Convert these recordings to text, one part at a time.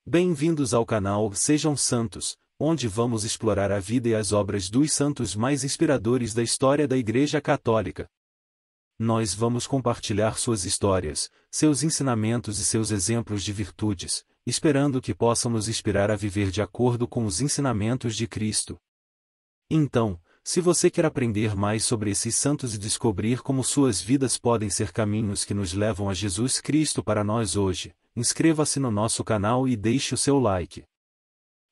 Bem-vindos ao canal Sejam Santos, onde vamos explorar a vida e as obras dos santos mais inspiradores da história da Igreja Católica. Nós vamos compartilhar suas histórias, seus ensinamentos e seus exemplos de virtudes, esperando que possam nos inspirar a viver de acordo com os ensinamentos de Cristo. Então, se você quer aprender mais sobre esses santos e descobrir como suas vidas podem ser caminhos que nos levam a Jesus Cristo para nós hoje, inscreva-se no nosso canal e deixe o seu like.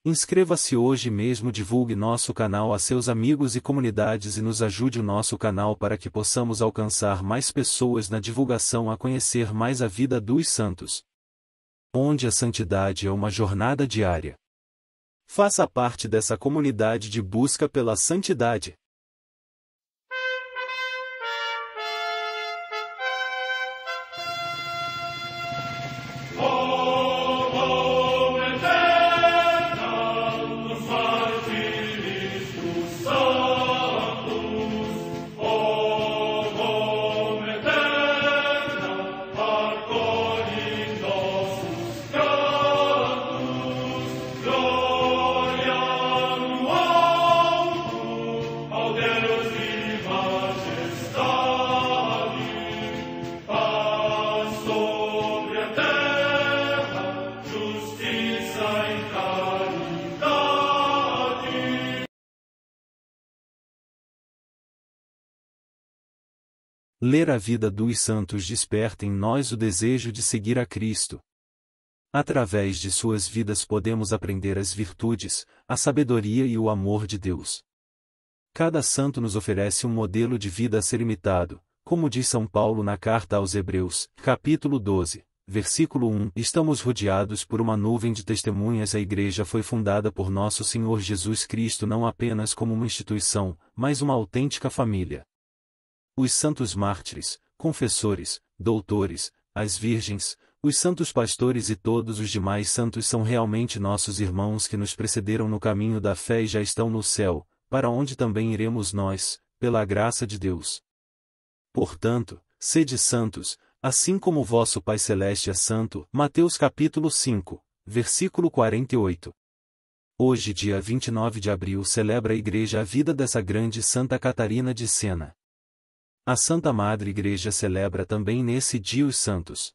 Inscreva-se hoje mesmo, divulgue nosso canal a seus amigos e comunidades e nos ajude o nosso canal para que possamos alcançar mais pessoas na divulgação a conhecer mais a vida dos santos. Onde a santidade é uma jornada diária. Faça parte dessa comunidade de busca pela santidade. Ler a vida dos santos desperta em nós o desejo de seguir a Cristo. Através de suas vidas podemos aprender as virtudes, a sabedoria e o amor de Deus. Cada santo nos oferece um modelo de vida a ser imitado, como diz São Paulo na carta aos Hebreus, capítulo 12, versículo 1. Estamos rodeados por uma nuvem de testemunhas. A Igreja foi fundada por nosso Senhor Jesus Cristo não apenas como uma instituição, mas uma autêntica família. Os santos mártires, confessores, doutores, as virgens, os santos pastores e todos os demais santos são realmente nossos irmãos que nos precederam no caminho da fé e já estão no céu, para onde também iremos nós, pela graça de Deus. Portanto, sede santos, assim como vosso Pai Celeste é santo. Mateus capítulo 5, versículo 48. Hoje, dia 29 de abril, celebra a Igreja a vida dessa grande Santa Catarina de Siena. A Santa Madre Igreja celebra também nesse dia os santos.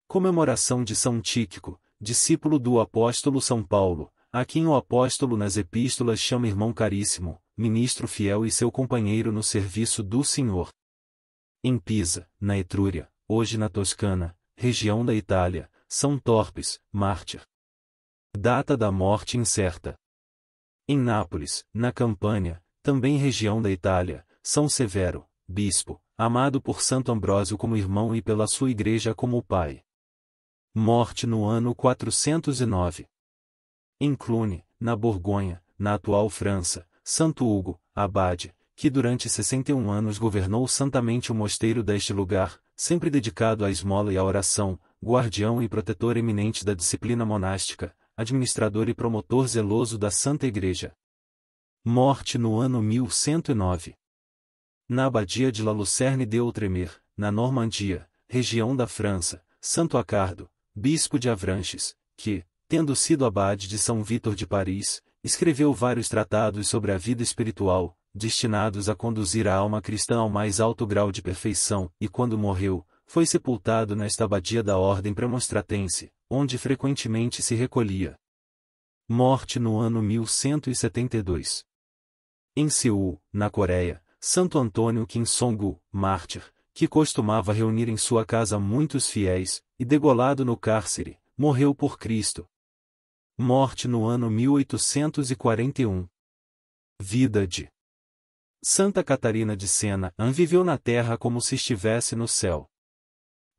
Comemoração de São Tíquico, discípulo do apóstolo São Paulo, a quem o apóstolo nas epístolas chama irmão caríssimo, ministro fiel e seu companheiro no serviço do Senhor. Em Pisa, na Etrúria, hoje na Toscana, região da Itália, São Torpes, mártir. Data da morte incerta. Em Nápoles, na Campânia, também região da Itália, São Severo, bispo, amado por Santo Ambrósio como irmão e pela sua Igreja como pai. Morte no ano 409. Em Cluny, na Borgonha, na atual França, Santo Hugo, abade, que durante 61 anos governou santamente o mosteiro deste lugar, sempre dedicado à esmola e à oração, guardião e protetor eminente da disciplina monástica, administrador e promotor zeloso da Santa Igreja. Morte no ano 1109. Na abadia de La Lucerne de Outremer, na Normandia, região da França, Santo Acardo, bispo de Avranches, que, tendo sido abade de São Vítor de Paris, escreveu vários tratados sobre a vida espiritual, destinados a conduzir a alma cristã ao mais alto grau de perfeição, e quando morreu, foi sepultado nesta abadia da Ordem Premonstratense, onde frequentemente se recolhia. Morte no ano 1172. Em Seul, na Coreia, Santo Antônio Kim Song-gu, mártir, que costumava reunir em sua casa muitos fiéis, e degolado no cárcere, morreu por Cristo. Morte no ano 1841. Vida de Santa Catarina de Siena viveu na terra como se estivesse no céu.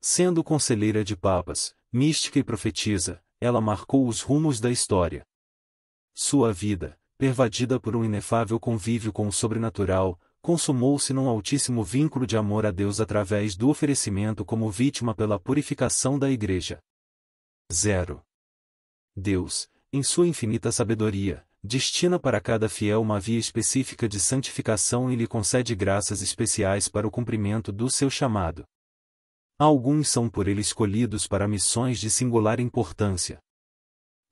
Sendo conselheira de papas, mística e profetisa, ela marcou os rumos da história. Sua vida, pervadida por um inefável convívio com o sobrenatural, consumou-se num altíssimo vínculo de amor a Deus através do oferecimento como vítima pela purificação da Igreja. 0. Deus, em sua infinita sabedoria, destina para cada fiel uma via específica de santificação e lhe concede graças especiais para o cumprimento do seu chamado. Alguns são por ele escolhidos para missões de singular importância.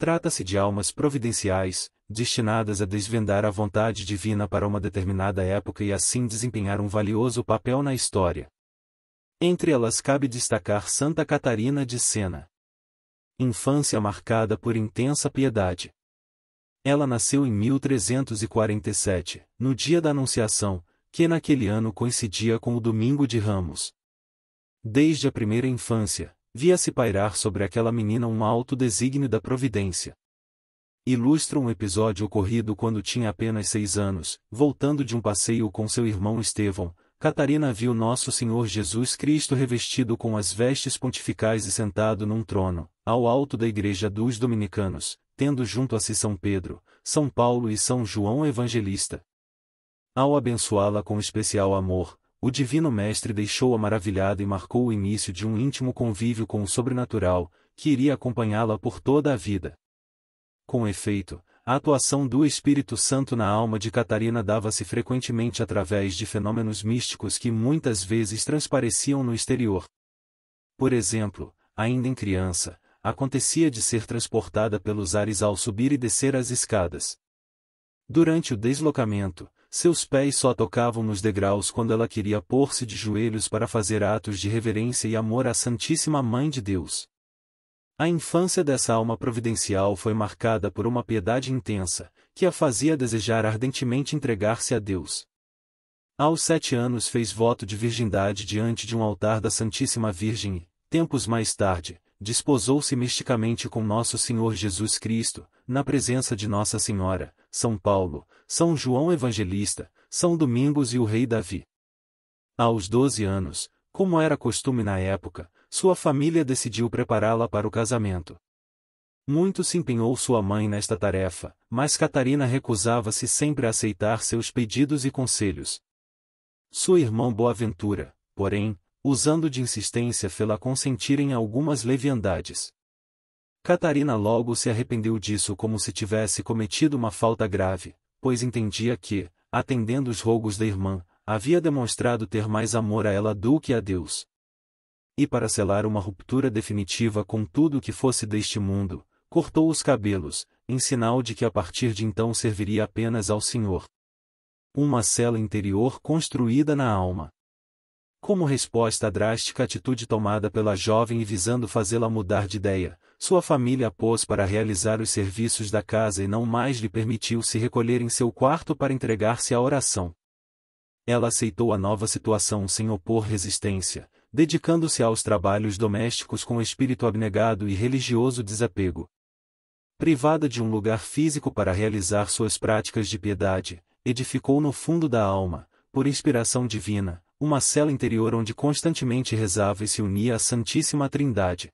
Trata-se de almas providenciais, destinadas a desvendar a vontade divina para uma determinada época e assim desempenhar um valioso papel na história. Entre elas cabe destacar Santa Catarina de Sena. Infância marcada por intensa piedade. Ela nasceu em 1347, no dia da Anunciação, que naquele ano coincidia com o Domingo de Ramos. Desde a primeira infância, via-se pairar sobre aquela menina um alto desígnio da providência. Ilustra um episódio ocorrido quando tinha apenas 6 anos, voltando de um passeio com seu irmão Estevão. Catarina viu Nosso Senhor Jesus Cristo revestido com as vestes pontificais e sentado num trono, ao alto da igreja dos dominicanos, tendo junto a si São Pedro, São Paulo e São João Evangelista. Ao abençoá-la com especial amor, o Divino Mestre deixou-a maravilhada e marcou o início de um íntimo convívio com o sobrenatural, que iria acompanhá-la por toda a vida. Com efeito, a atuação do Espírito Santo na alma de Catarina dava-se frequentemente através de fenômenos místicos que muitas vezes transpareciam no exterior. Por exemplo, ainda em criança, acontecia de ser transportada pelos ares ao subir e descer as escadas. Durante o deslocamento, seus pés só tocavam nos degraus quando ela queria pôr-se de joelhos para fazer atos de reverência e amor à Santíssima Mãe de Deus. A infância dessa alma providencial foi marcada por uma piedade intensa, que a fazia desejar ardentemente entregar-se a Deus. Aos 7 anos fez voto de virgindade diante de um altar da Santíssima Virgem e, tempos mais tarde, desposou-se misticamente com Nosso Senhor Jesus Cristo, na presença de Nossa Senhora, São Paulo, São João Evangelista, São Domingos e o rei Davi. Aos 12 anos, como era costume na época, sua família decidiu prepará-la para o casamento. Muito se empenhou sua mãe nesta tarefa, mas Catarina recusava-se sempre a aceitar seus pedidos e conselhos. Sua irmã Boaventura, porém, usando de insistência fê-la consentir em algumas leviandades. Catarina logo se arrependeu disso como se tivesse cometido uma falta grave, pois entendia que, atendendo os rogos da irmã, havia demonstrado ter mais amor a ela do que a Deus. E para selar uma ruptura definitiva com tudo o que fosse deste mundo, cortou os cabelos, em sinal de que a partir de então serviria apenas ao Senhor. Uma cela interior construída na alma. Como resposta à drástica atitude tomada pela jovem e visando fazê-la mudar de ideia, sua família a pôs para realizar os serviços da casa e não mais lhe permitiu se recolher em seu quarto para entregar-se à oração. Ela aceitou a nova situação sem opor resistência, dedicando-se aos trabalhos domésticos com espírito abnegado e religioso desapego. Privada de um lugar físico para realizar suas práticas de piedade, edificou no fundo da alma, por inspiração divina, uma cela interior onde constantemente rezava e se unia à Santíssima Trindade.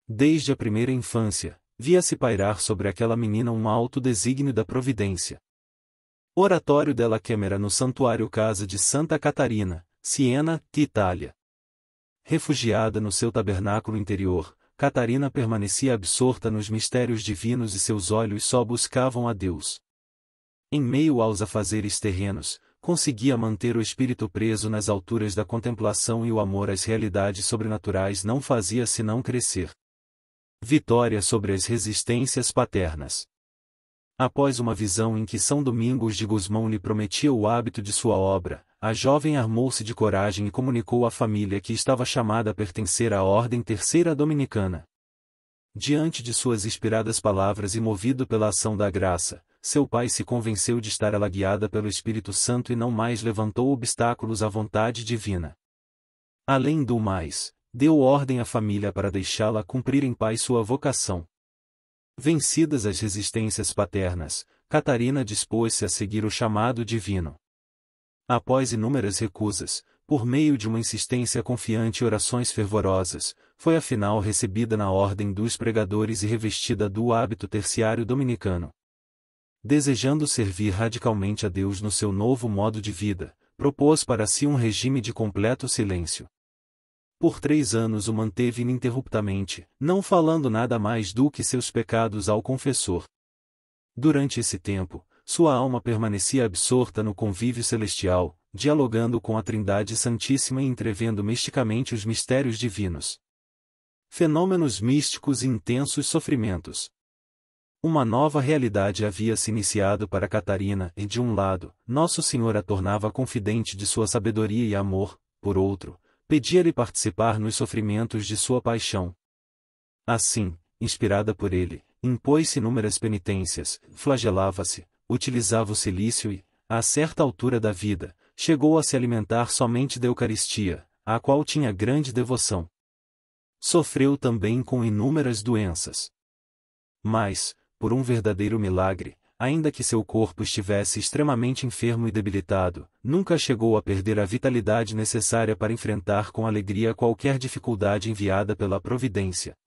Desde a primeira infância, via-se pairar sobre aquela menina um alto desígnio da providência. Oratório della Camera no Santuário Casa de Santa Catarina, Siena, Itália. Refugiada no seu tabernáculo interior, Catarina permanecia absorta nos mistérios divinos e seus olhos só buscavam a Deus. Em meio aos afazeres terrenos, conseguia manter o espírito preso nas alturas da contemplação e o amor às realidades sobrenaturais não fazia senão crescer. Vitória sobre as resistências paternas. Após uma visão em que São Domingos de Gusmão lhe prometia o hábito de sua obra, a jovem armou-se de coragem e comunicou à família que estava chamada a pertencer à Ordem Terceira Dominicana. Diante de suas inspiradas palavras e movido pela ação da graça, seu pai se convenceu de estar ela guiada pelo Espírito Santo e não mais levantou obstáculos à vontade divina. Além do mais, deu ordem à família para deixá-la cumprir em paz sua vocação. Vencidas as resistências paternas, Catarina dispôs-se a seguir o chamado divino. Após inúmeras recusas, por meio de uma insistência confiante e orações fervorosas, foi afinal recebida na Ordem dos Pregadores e revestida do hábito terciário dominicano. Desejando servir radicalmente a Deus no seu novo modo de vida, propôs para si um regime de completo silêncio. Por 3 anos o manteve ininterruptamente, não falando nada mais do que seus pecados ao confessor. Durante esse tempo, sua alma permanecia absorta no convívio celestial, dialogando com a Trindade Santíssima e entrevendo misticamente os mistérios divinos. Fenômenos místicos e intensos sofrimentos. Uma nova realidade havia se iniciado para Catarina e, de um lado, Nosso Senhor a tornava confidente de sua sabedoria e amor, por outro, pedia-lhe participar nos sofrimentos de sua paixão. Assim, inspirada por ele, impôs-se inúmeras penitências, flagelava-se, utilizava o cilício e, a certa altura da vida, chegou a se alimentar somente da Eucaristia, à qual tinha grande devoção. Sofreu também com inúmeras doenças. Mas, por um verdadeiro milagre, ainda que seu corpo estivesse extremamente enfermo e debilitado, nunca chegou a perder a vitalidade necessária para enfrentar com alegria qualquer dificuldade enviada pela providência.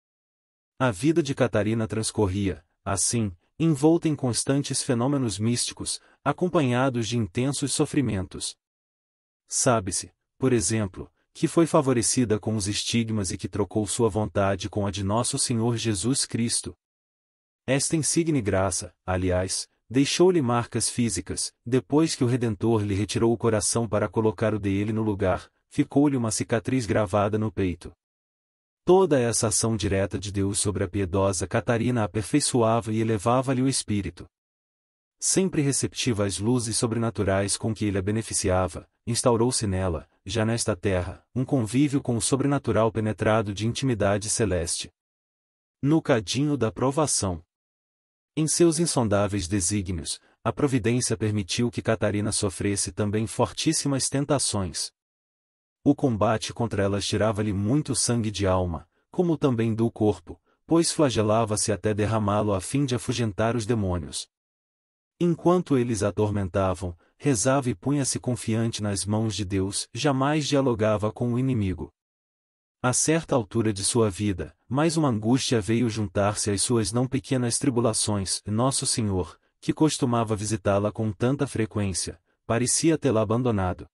A vida de Catarina transcorria, assim, envolta em constantes fenômenos místicos, acompanhados de intensos sofrimentos. Sabe-se, por exemplo, que foi favorecida com os estigmas e que trocou sua vontade com a de Nosso Senhor Jesus Cristo. Esta insigne graça, aliás, deixou-lhe marcas físicas, depois que o Redentor lhe retirou o coração para colocar o dele no lugar, ficou-lhe uma cicatriz gravada no peito. Toda essa ação direta de Deus sobre a piedosa Catarina aperfeiçoava e elevava-lhe o espírito. Sempre receptiva às luzes sobrenaturais com que ele a beneficiava, instaurou-se nela, já nesta terra, um convívio com o sobrenatural penetrado de intimidade celeste. No cadinho da provação. Em seus insondáveis desígnios, a providência permitiu que Catarina sofresse também fortíssimas tentações. O combate contra elas tirava-lhe muito sangue de alma, como também do corpo, pois flagelava-se até derramá-lo a fim de afugentar os demônios. Enquanto eles a atormentavam, rezava e punha-se confiante nas mãos de Deus, jamais dialogava com o inimigo. A certa altura de sua vida, mais uma angústia veio juntar-se às suas não pequenas tribulações. Nosso Senhor, que costumava visitá-la com tanta frequência, parecia tê-la abandonado.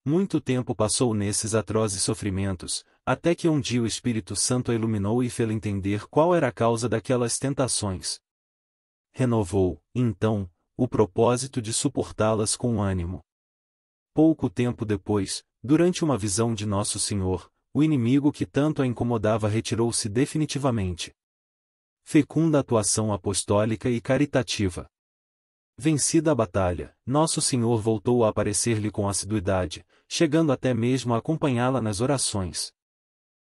Muito tempo passou nesses atrozes sofrimentos, até que um dia o Espírito Santo a iluminou e fê-la entender qual era a causa daquelas tentações. Renovou, então, o propósito de suportá-las com ânimo. Pouco tempo depois, durante uma visão de Nosso Senhor, o inimigo que tanto a incomodava retirou-se definitivamente. Fecunda atuação apostólica e caritativa. Vencida a batalha, Nosso Senhor voltou a aparecer-lhe com assiduidade, chegando até mesmo a acompanhá-la nas orações.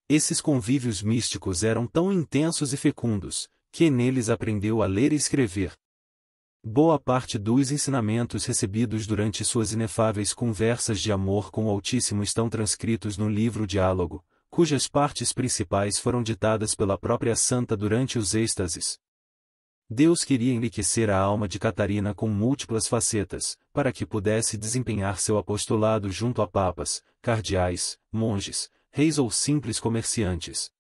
Esses convívios místicos eram tão intensos e fecundos, que neles aprendeu a ler e escrever. Boa parte dos ensinamentos recebidos durante suas inefáveis conversas de amor com o Altíssimo estão transcritos no livro Diálogo, cujas partes principais foram ditadas pela própria Santa durante os êxtases. Deus queria enriquecer a alma de Catarina com múltiplas facetas, para que pudesse desempenhar seu apostolado junto a papas, cardeais, monges, reis ou simples comerciantes.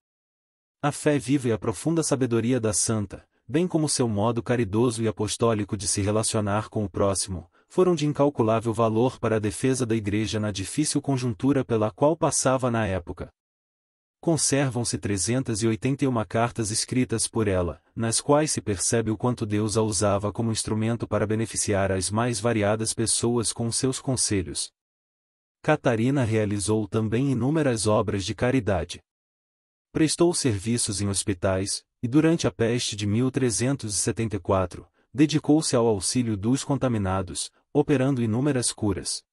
A fé viva e a profunda sabedoria da Santa, bem como seu modo caridoso e apostólico de se relacionar com o próximo, foram de incalculável valor para a defesa da Igreja na difícil conjuntura pela qual passava na época. Conservam-se 381 cartas escritas por ela, nas quais se percebe o quanto Deus a usava como instrumento para beneficiar as mais variadas pessoas com seus conselhos. Catarina realizou também inúmeras obras de caridade. Prestou serviços em hospitais, e durante a peste de 1374, dedicou-se ao auxílio dos contaminados, operando inúmeras curas.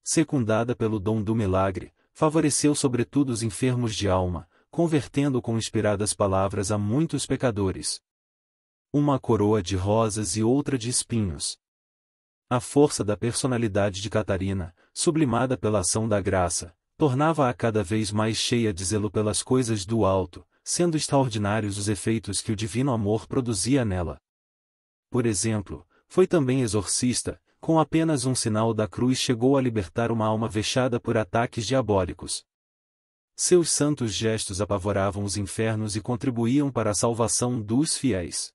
Secundada pelo dom do milagre, favoreceu sobretudo os enfermos de alma, convertendo com inspiradas palavras a muitos pecadores. Uma coroa de rosas e outra de espinhos. A força da personalidade de Catarina, sublimada pela ação da graça, tornava-a cada vez mais cheia de zelo pelas coisas do alto, sendo extraordinários os efeitos que o divino amor produzia nela. Por exemplo, foi também exorcista, com apenas um sinal da cruz chegou a libertar uma alma vexada por ataques diabólicos. Seus santos gestos apavoravam os infernos e contribuíam para a salvação dos fiéis.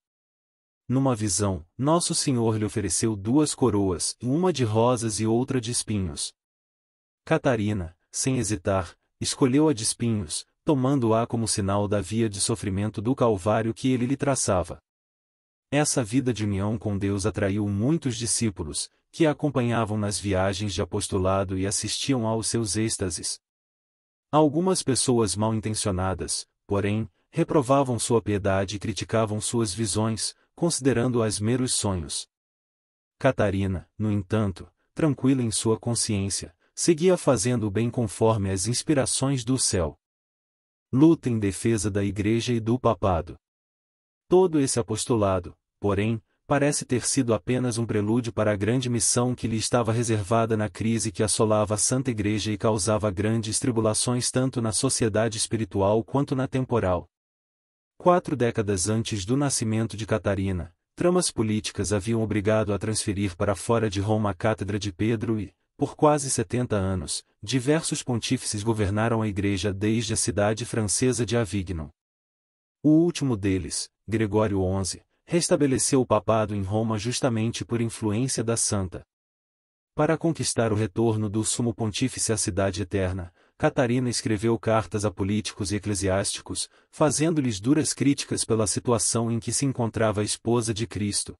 Numa visão, Nosso Senhor lhe ofereceu 2 coroas, uma de rosas e outra de espinhos. Catarina, sem hesitar, escolheu a de espinhos, tomando-a como sinal da via de sofrimento do Calvário que ele lhe traçava. Essa vida de união com Deus atraiu muitos discípulos, que a acompanhavam nas viagens de apostolado e assistiam aos seus êxtases. Algumas pessoas mal intencionadas, porém, reprovavam sua piedade e criticavam suas visões, considerando-as meros sonhos. Catarina, no entanto, tranquila em sua consciência, seguia fazendo o bem conforme as inspirações do céu. Luta em defesa da Igreja e do Papado. Todo esse apostolado, porém, parece ter sido apenas um prelúdio para a grande missão que lhe estava reservada na crise que assolava a Santa Igreja e causava grandes tribulações tanto na sociedade espiritual quanto na temporal. 4 décadas antes do nascimento de Catarina, tramas políticas haviam obrigado a transferir para fora de Roma a cátedra de Pedro e, por quase 70 anos, diversos pontífices governaram a Igreja desde a cidade francesa de Avignon. O último deles, Gregório XI, restabeleceu o papado em Roma justamente por influência da Santa. Para conquistar o retorno do Sumo Pontífice à Cidade Eterna, Catarina escreveu cartas a políticos e eclesiásticos, fazendo-lhes duras críticas pela situação em que se encontrava a esposa de Cristo.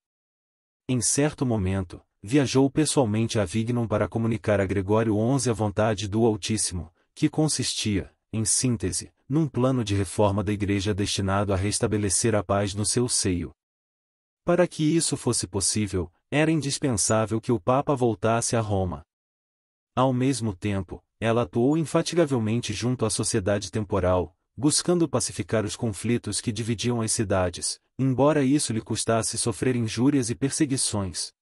Em certo momento, viajou pessoalmente a Avignon para comunicar a Gregório XI a vontade do Altíssimo, que consistia, em síntese, num plano de reforma da Igreja destinado a restabelecer a paz no seu seio. Para que isso fosse possível, era indispensável que o Papa voltasse a Roma. Ao mesmo tempo, ela atuou infatigavelmente junto à sociedade temporal, buscando pacificar os conflitos que dividiam as cidades, embora isso lhe custasse sofrer injúrias e perseguições.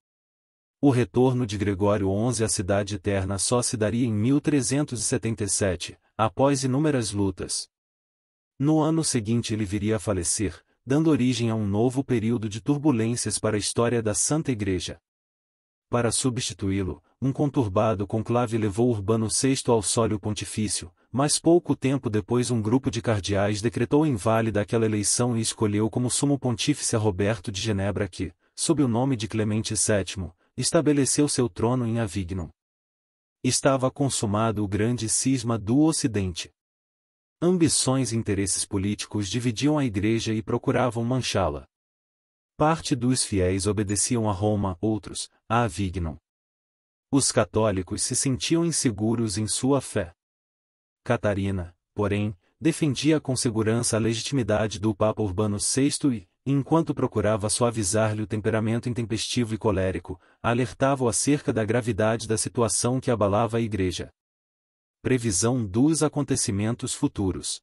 O retorno de Gregório XI à Cidade Eterna só se daria em 1377, após inúmeras lutas. No ano seguinte ele viria a falecer, dando origem a um novo período de turbulências para a história da Santa Igreja. Para substituí-lo, um conturbado conclave levou Urbano VI ao sólio pontifício, mas pouco tempo depois um grupo de cardeais decretou inválida aquela eleição e escolheu como sumo pontífice a Roberto de Genebra que, sob o nome de Clemente VII, estabeleceu seu trono em Avignon. Estava consumado o grande cisma do Ocidente. Ambições e interesses políticos dividiam a Igreja e procuravam manchá-la. Parte dos fiéis obedeciam a Roma, outros, a Avignon. Os católicos se sentiam inseguros em sua fé. Catarina, porém, defendia com segurança a legitimidade do Papa Urbano VI e, enquanto procurava suavizar-lhe o temperamento intempestivo e colérico, alertava-o acerca da gravidade da situação que abalava a Igreja. Previsão dos acontecimentos futuros.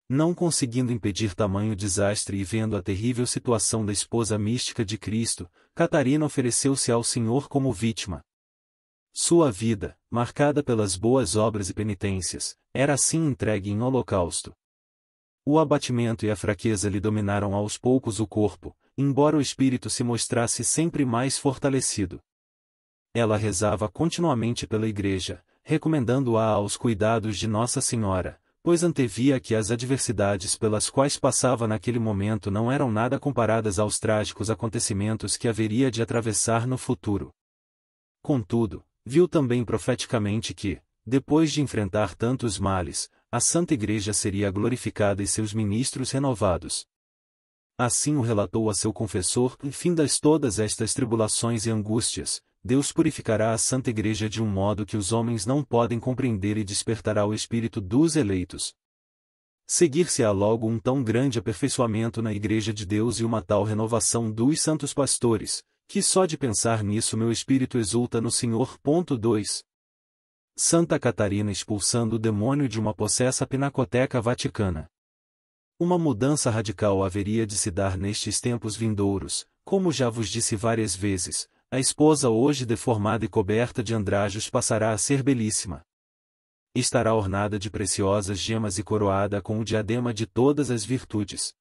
Não conseguindo impedir tamanho desastre e vendo a terrível situação da esposa mística de Cristo, Catarina ofereceu-se ao Senhor como vítima. Sua vida, marcada pelas boas obras e penitências, era assim entregue em holocausto. O abatimento e a fraqueza lhe dominaram aos poucos o corpo, embora o espírito se mostrasse sempre mais fortalecido. Ela rezava continuamente pela Igreja, recomendando-a aos cuidados de Nossa Senhora, pois antevia que as adversidades pelas quais passava naquele momento não eram nada comparadas aos trágicos acontecimentos que haveria de atravessar no futuro. Contudo, viu também profeticamente que, depois de enfrentar tantos males, a Santa Igreja seria glorificada e seus ministros renovados. Assim o relatou a seu confessor: findas todas estas tribulações e angústias, Deus purificará a Santa Igreja de um modo que os homens não podem compreender e despertará o espírito dos eleitos. Seguir-se-á logo um tão grande aperfeiçoamento na Igreja de Deus e uma tal renovação dos santos pastores, que só de pensar nisso meu espírito exulta no Senhor. 2. Santa Catarina expulsando o demônio de uma possessa Pinacoteca Vaticana. Uma mudança radical haveria de se dar nestes tempos vindouros, como já vos disse várias vezes. A esposa hoje deformada e coberta de andrajos passará a ser belíssima. Estará ornada de preciosas gemas e coroada com o diadema de todas as virtudes.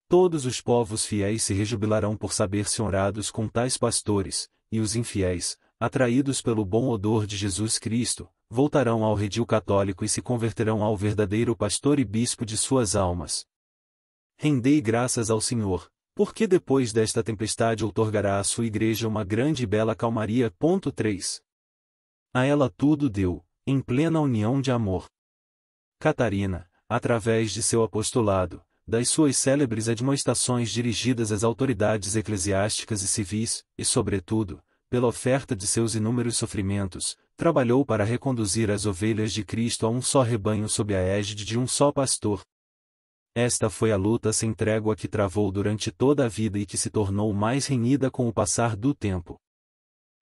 Todos os povos fiéis se rejubilarão por saber-se honrados com tais pastores, e os infiéis, atraídos pelo bom odor de Jesus Cristo, voltarão ao redil católico e se converterão ao verdadeiro pastor e bispo de suas almas. Rendei graças ao Senhor, porque depois desta tempestade outorgará à sua Igreja uma grande e bela calmaria. 3. A ela tudo deu, em plena união de amor. Catarina, através de seu apostolado, das suas célebres admoestações dirigidas às autoridades eclesiásticas e civis, e sobretudo, pela oferta de seus inúmeros sofrimentos, trabalhou para reconduzir as ovelhas de Cristo a um só rebanho sob a égide de um só pastor. Esta foi a luta sem trégua que travou durante toda a vida e que se tornou mais renhida com o passar do tempo.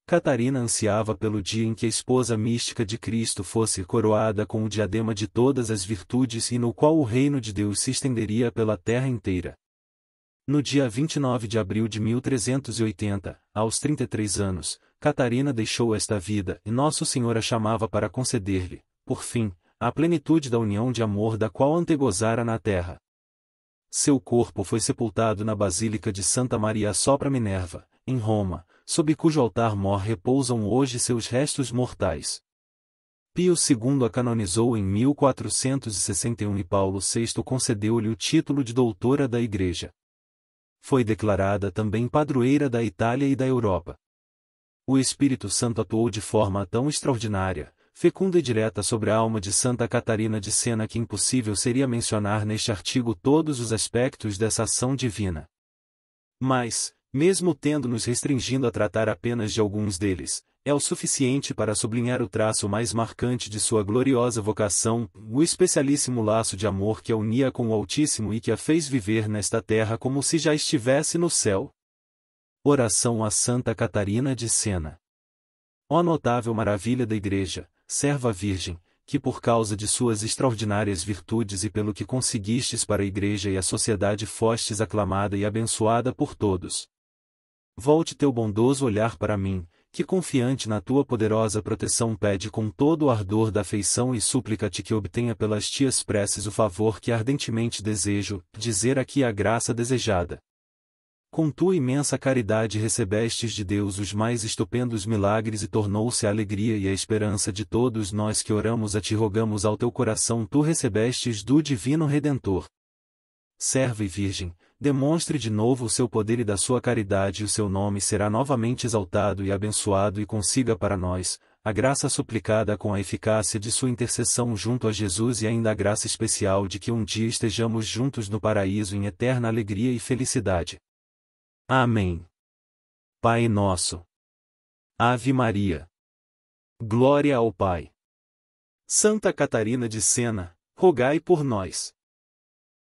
Catarina ansiava pelo dia em que a esposa mística de Cristo fosse coroada com o diadema de todas as virtudes e no qual o reino de Deus se estenderia pela terra inteira. No dia 29 de abril de 1380, aos 33 anos, Catarina deixou esta vida e Nosso Senhor a chamava para conceder-lhe, por fim, a plenitude da união de amor da qual antegozara na terra. Seu corpo foi sepultado na Basílica de Santa Maria sopra Minerva, em Roma, sob cujo altar-mor repousam hoje seus restos mortais. Pio II a canonizou em 1461 e Paulo VI concedeu-lhe o título de doutora da Igreja. Foi declarada também padroeira da Itália e da Europa. O Espírito Santo atuou de forma tão extraordinária, fecunda e direta sobre a alma de Santa Catarina de Sena que impossível seria mencionar neste artigo todos os aspectos dessa ação divina. Mas, mesmo tendo nos restringindo a tratar apenas de alguns deles, é o suficiente para sublinhar o traço mais marcante de sua gloriosa vocação, o especialíssimo laço de amor que a unia com o Altíssimo e que a fez viver nesta terra como se já estivesse no céu. Oração a Santa Catarina de Sena. Ó notável maravilha da Igreja, serva virgem, que por causa de suas extraordinárias virtudes e pelo que conseguistes para a Igreja e a sociedade fostes aclamada e abençoada por todos. Volte teu bondoso olhar para mim, que confiante na tua poderosa proteção pede com todo o ardor da afeição e súplica-te que obtenha pelas tias preces o favor que ardentemente desejo, dizer aqui a graça desejada. Com tua imensa caridade recebestes de Deus os mais estupendos milagres e tornou-se a alegria e a esperança de todos nós que oramos a ti rogamos ao teu coração tu recebestes do Divino Redentor. Serva e Virgem, demonstre de novo o seu poder e da sua caridade e o seu nome será novamente exaltado e abençoado e consiga para nós, a graça suplicada com a eficácia de sua intercessão junto a Jesus e ainda a graça especial de que um dia estejamos juntos no paraíso em eterna alegria e felicidade. Amém. Pai nosso. Ave Maria. Glória ao Pai. Santa Catarina de Sena, rogai por nós.